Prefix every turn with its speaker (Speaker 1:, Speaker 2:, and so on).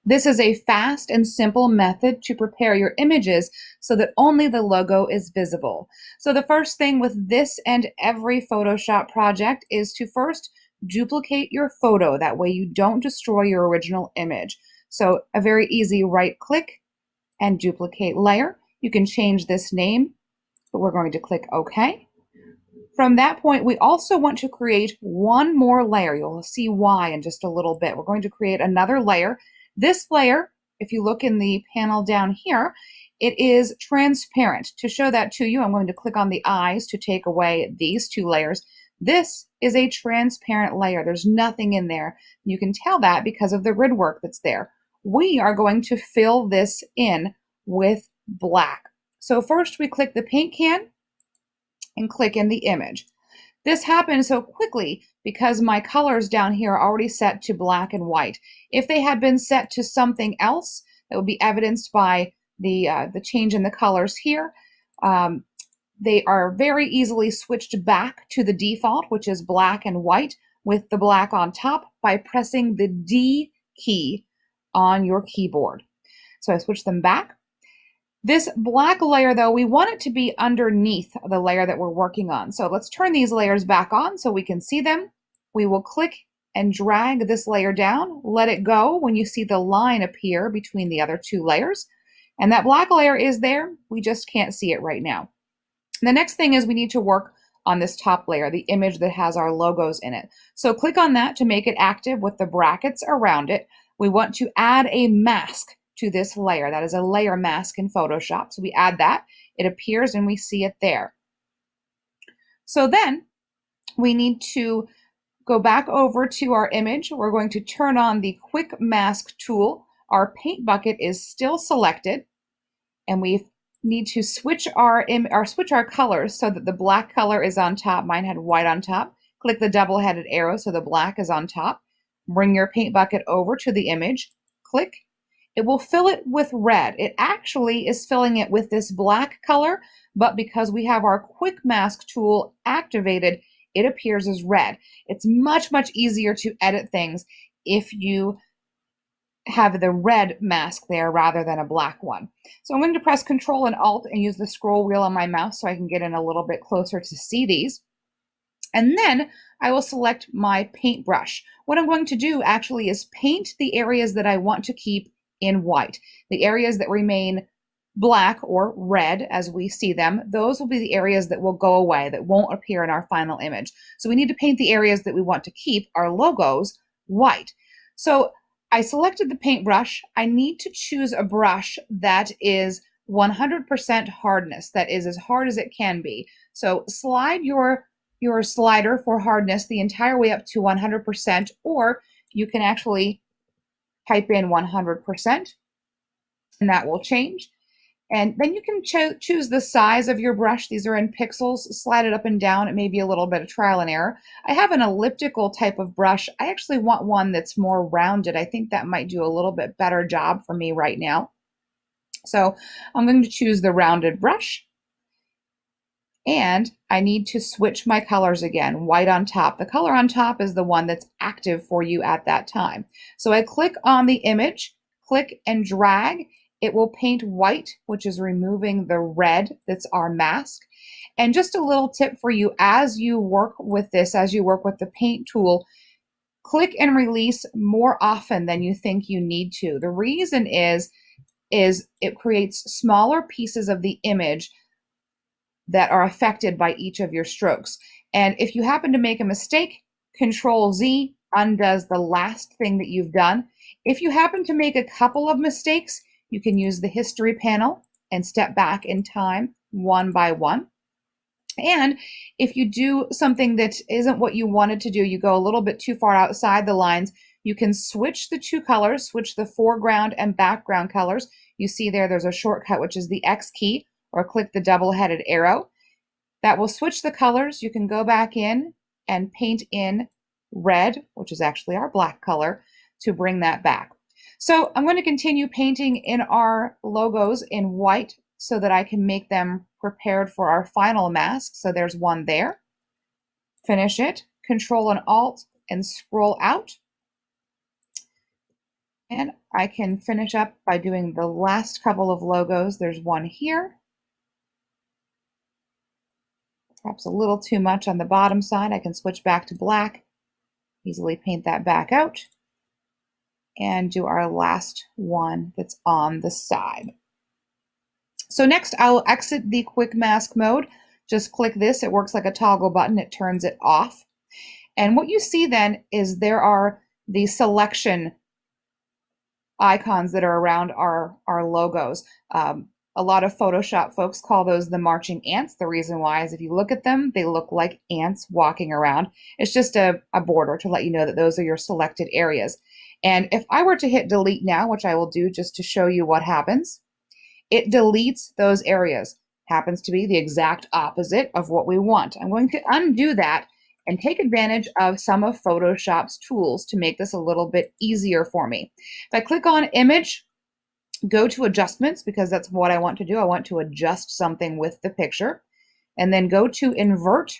Speaker 1: This is a fast and simple method to prepare your images so that only the logo is visible. So the first thing with this and every Photoshop project is to first duplicate your photo. That way you don't destroy your original image. So a very easy right click and duplicate layer. You can change this name, but we're going to click OK. From that point, we also want to create one more layer. You'll see why in just a little bit. We're going to create another layer. This layer, if you look in the panel down here, it is transparent. To show that to you, I'm going to click on the eyes to take away these two layers. This is a transparent layer. There's nothing in there. You can tell that because of the grid work that's there. We are going to fill this in with black. So first we click the paint can and click in the image. This happened so quickly because my colors down here are already set to black and white. If they had been set to something else, that would be evidenced by the change in the colors here. They are very easily switched back to the default, which is black and white with the black on top by pressing the D key on your keyboard. So I switch them back. This black layer, though, we want it to be underneath the layer that we're working on. So let's turn these layers back on so we can see them. We will click and drag this layer down, let it go when you see the line appear between the other two layers. And that black layer is there, we just can't see it right now. The next thing is we need to work on this top layer, the image that has our logos in it. So click on that to make it active with the brackets around it. We want to add a mask to this layer. That is a layer mask in Photoshop. So we add that, it appears and we see it there. So then we need to go back over to our image. We're going to turn on the quick mask tool. Our paint bucket is still selected and we need to switch our colors so that the black color is on top. Mine had white on top. Click the double-headed arrow so the black is on top. Bring your paint bucket over to the image. Click. It will fill it with red. It actually is filling it with this black color, but because we have our quick mask tool activated, it appears as red. It's much, much easier to edit things if you have the red mask there rather than a black one. So I'm going to press Control and Alt and use the scroll wheel on my mouse so I can get in a little bit closer to see these. And then I will select my paintbrush. What I'm going to do actually is paint the areas that I want to keep in white. The areas that remain black or red as we see them, those will be the areas that will go away, that won't appear in our final image. So we need to paint the areas that we want to keep, our logos, white. So I selected the paintbrush. I need to choose a brush that is 100% hardness, that is as hard as it can be. So slide your slider for hardness the entire way up to 100%, or you can actually type in 100% and that will change. And then you can choose the size of your brush. These are in pixels. Slide it up and down. It may be a little bit of trial and error. I have an elliptical type of brush. I actually want one that's more rounded. I think that might do a little bit better job for me right now. So I'm going to choose the rounded brush. And I need to switch my colors again, white on top. The color on top is the one that's active for you at that time. So I click on the image, click and drag. It will paint white, which is removing the red that's our mask. And just a little tip for you, as you work with this, as you work with the paint tool, click and release more often than you think you need to. The reason is it creates smaller pieces of the image that are affected by each of your strokes. And if you happen to make a mistake, Control Z undoes the last thing that you've done. If you happen to make a couple of mistakes, you can use the history panel and step back in time one by one. And if you do something that isn't what you wanted to do, you go a little bit too far outside the lines, you can switch the two colors, switch the foreground and background colors. You see there's a shortcut, which is the X key, or click the double-headed arrow. That will switch the colors. You can go back in and paint in red, which is actually our black color, to bring that back. So I'm going to continue painting in our logos in white so that I can make them prepared for our final mask. So there's one there. Finish it, Control and Alt, and scroll out. And I can finish up by doing the last couple of logos. There's one here. Perhaps a little too much on the bottom side. I can switch back to black, easily paint that back out, and do our last one that's on the side. So next I'll exit the quick mask mode. Just click this, it works like a toggle button, it turns it off. And what you see then is there are the selection icons that are around our logos. A lot of Photoshop folks call those the marching ants. The reason why is if you look at them, they look like ants walking around. It's just a border to let you know that those are your selected areas. And if I were to hit delete now, which I will do just to show you what happens, it deletes those areas. Happens to be the exact opposite of what we want. I'm going to undo that and take advantage of some of Photoshop's tools to make this a little bit easier for me. If I click on image, go to adjustments, because that's what I want to do. I want to adjust something with the picture, and then go to invert